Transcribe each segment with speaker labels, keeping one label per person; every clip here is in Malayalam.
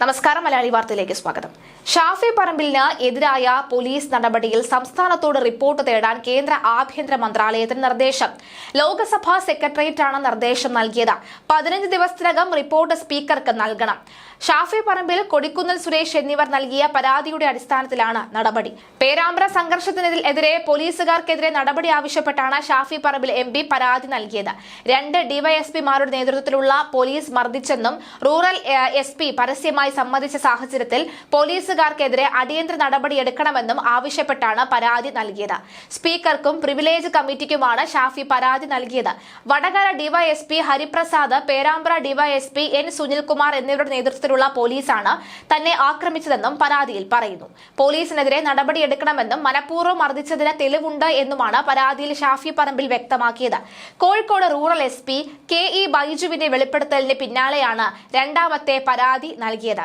Speaker 1: നമസ്കാരം, മലയാളി വാർത്തയിലേക്ക് സ്വാഗതം. ഷാഫി പറമ്പിലിന് എതിരായ പോലീസ് നടപടിയിൽ സംസ്ഥാനത്തോട് റിപ്പോർട്ട് തേടാൻ കേന്ദ്ര ആഭ്യന്തര മന്ത്രാലയത്തിന് നിർദ്ദേശം. ലോക്സഭാ സെക്രട്ടേറിയറ്റാണ് നിർദ്ദേശം നൽകിയത്. 15 ദിവസത്തിനകം റിപ്പോർട്ട് സ്പീക്കർക്ക് നൽകണം. ഷാഫി പറമ്പിൽ, കൊടിക്കുന്നിൽ സുരേഷ് എന്നിവർ നൽകിയ പരാതിയുടെ അടിസ്ഥാനത്തിലാണ് നടപടി. പേരാമ്പ്ര സംഘർഷത്തിനെതിരെ പോലീസുകാർക്കെതിരെ നടപടി ആവശ്യപ്പെട്ടാണ് ഷാഫി പറമ്പിൽ MP പരാതി നൽകിയത്. 2 ഡിവൈഎസ്പിമാരുടെ നേതൃത്വത്തിലുള്ള പോലീസ് മർദ്ദിച്ചെന്നും റൂറൽ SP പരസ്യമായി സമ്മതിച്ച സാഹചര്യത്തിൽ പോലീസുകാർക്കെതിരെ അടിയന്തര നടപടിയെടുക്കണമെന്നും ആവശ്യപ്പെട്ടാണ് പരാതി നൽകിയത്. സ്പീക്കർക്കും പ്രിവിലേജ് കമ്മിറ്റിക്കുമാണ് ഷാഫി പരാതി നൽകിയത്. Vadakara DYSP Hariprasad, Perambra DYSP N Sunilkumar എന്നിവരുടെ നേതൃത്വത്തിലുള്ള പോലീസാണ് തന്നെ ആക്രമിച്ചതെന്നും പരാതിയിൽ പറയുന്നു. പോലീസിനെതിരെ നടപടിയെടുക്കണമെന്നും മനഃപൂർവ്വം മർദ്ദിച്ചതിന് തെളിവുണ്ട് എന്നുമാണ് പരാതിയിൽ ഷാഫി പറമ്പിൽ വ്യക്തമാക്കിയത്. കോഴിക്കോട് റൂറൽ SP KE ബൈജുവിന്റെ വെളിപ്പെടുത്തലിന് പിന്നാലെയാണ് രണ്ടാമത്തെ പരാതി നൽകിയത്.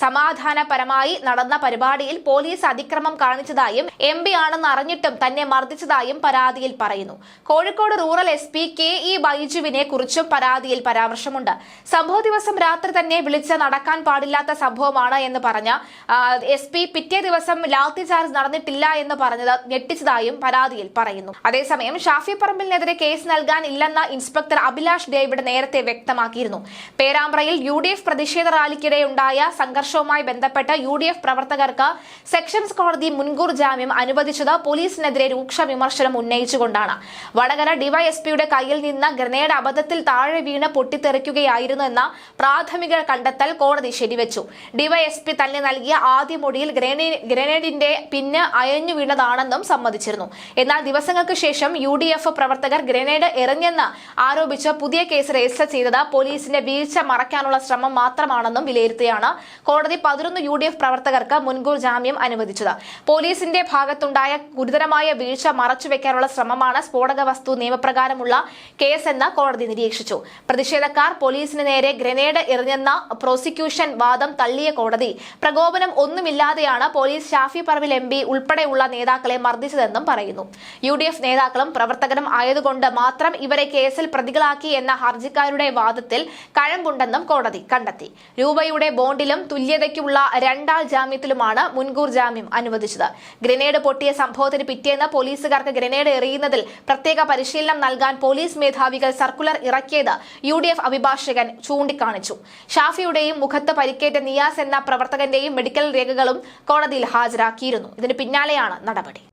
Speaker 1: സമാധാനപരമായി നടന്ന പരിപാടിയിൽ പോലീസ് അതിക്രമം കാണിച്ചതായും MP ആണെന്ന് അറിഞ്ഞിട്ടും തന്നെ മർദ്ദിച്ചതായും പരാതിയിൽ പറയുന്നു. കോഴിക്കോട് റൂറൽ SP KE ബൈജുവിനെ കുറിച്ചും പരാതിയിൽ പരാമർശമുണ്ട്. സംഭവ ദിവസം രാത്രി തന്നെ വിളിച്ച് നടക്കാൻ പാടില്ലാത്ത സംഭവമാണ് എന്ന് പറഞ്ഞ SP പിറ്റേ ദിവസം ലാത്തി ചാർജ് നടന്നിട്ടില്ല എന്ന് പറഞ്ഞത് ഞെട്ടിച്ചതായും പരാതിയിൽ പറയുന്നു. അതേസമയം ഷാഫി പറമ്പിലിനെതിരെ കേസ് നൽകാൻ ഇല്ലെന്ന ഇൻസ്പെക്ടർ അഭിലാഷ് ഡേവിഡ് നേരത്തെ വ്യക്തമാക്കിയിരുന്നു. പേരാമ്പ്രയിൽ UDF പ്രതിഷേധ റാലിക്കിടെ ഉണ്ടായ സംഘർഷവുമായി ബന്ധപ്പെട്ട് UDF പ്രവർത്തകർക്ക് സെക്ഷൻസ് കോടതി മുൻകൂർ ജാമ്യം അനുവദിച്ചത് പോലീസിനെതിരെ രൂക്ഷ വിമർശനം ഉന്നയിച്ചുകൊണ്ടാണ്. വടകര ഡിവൈഎസ്പിയുടെ കയ്യിൽ നിന്ന് ഗ്രനേഡ് അബദ്ധത്തിൽ താഴെ വീണ് പൊട്ടിത്തെറിക്കുകയായിരുന്നു എന്ന പ്രാഥമിക കണ്ടെത്തൽ കോടതി ശരിവെച്ചു. ഡിവൈഎസ്പി തന്നെ നൽകിയ ആദ്യ മൊഴിയിൽ ഗ്രനേഡിന്റെ പിന്ന് അയഞ്ഞു വീണതാണെന്നും സമ്മതിച്ചിരുന്നു. എന്നാൽ ദിവസങ്ങൾക്ക് ശേഷം UDF പ്രവർത്തകർ ഗ്രനേഡ് എറിഞ്ഞെന്ന് ആരോപിച്ച് പുതിയ കേസ് രജിസ്റ്റർ ചെയ്തത് പോലീസിന്റെ വീഴ്ച മറയ്ക്കാനുള്ള ശ്രമം മാത്രമാണെന്നും വിലയിരുത്തിയാണ് കോടതി 11 UDF പ്രവർത്തകർക്ക് മുൻകൂർ ജാമ്യം അനുവദിച്ചത്. പോലീസിന്റെ ഭാഗത്തുണ്ടായ ഗുരുതരമായ വീഴ്ച മറച്ചുവെക്കാനുള്ള ശ്രമമാണ് സ്ഫോടക വസ്തു നിയമപ്രകാരമുള്ള കേസെന്ന് കോടതി നിരീക്ഷിച്ചു. പ്രതിഷേധക്കാർ പോലീസിന് നേരെ ഗ്രനേഡ് എറിഞ്ഞെന്ന പ്രോസിക്യൂഷൻ വാദം തള്ളിയ കോടതി പ്രകോപനം ഒന്നുമില്ലാതെയാണ് പോലീസ് ഷാഫി പറമ്പിൽ MP ഉൾപ്പെടെയുള്ള നേതാക്കളെ മർദ്ദിച്ചതെന്നും പറയുന്നു. UDF നേതാക്കളും പ്രവർത്തകരും ആയതുകൊണ്ട് മാത്രം ഇവരെ കേസിൽ പ്രതികളാക്കി എന്ന ഹർജിക്കാരുടെ വാദത്തിൽ കഴമ്പുണ്ടെന്നും കോടതി കണ്ടെത്തി. രൂപയുടെ ബോണ്ടിലും തുല്യതയ്ക്കുള്ള 2 ആൾ ജാമ്യത്തിലുമാണ് മുൻകൂർ ജാമ്യം അനുവദിച്ചത്. ഗ്രനേഡ് പൊട്ടിയ സംഭവത്തിന് പിറ്റേന്ന് പോലീസുകാർക്ക് ഗ്രനേഡ് എറിയുന്നതിൽ പ്രത്യേക പരിശീലനം നൽകാൻ പോലീസ് മേധാവികൾ സർക്കുലർ ഇറക്കിയത് UDF അഭിഭാഷകൻ ചൂണ്ടിക്കാണിച്ചു. ഷാഫിയുടെയും മുഖത്ത് പരിക്കേറ്റ നിയാസ് എന്ന പ്രവർത്തകന്റെയും മെഡിക്കൽ രേഖകളും കോടതിയിൽ ഹാജരാക്കിയിരുന്നു. ഇതിന് പിന്നാലെയാണ് നടപടി.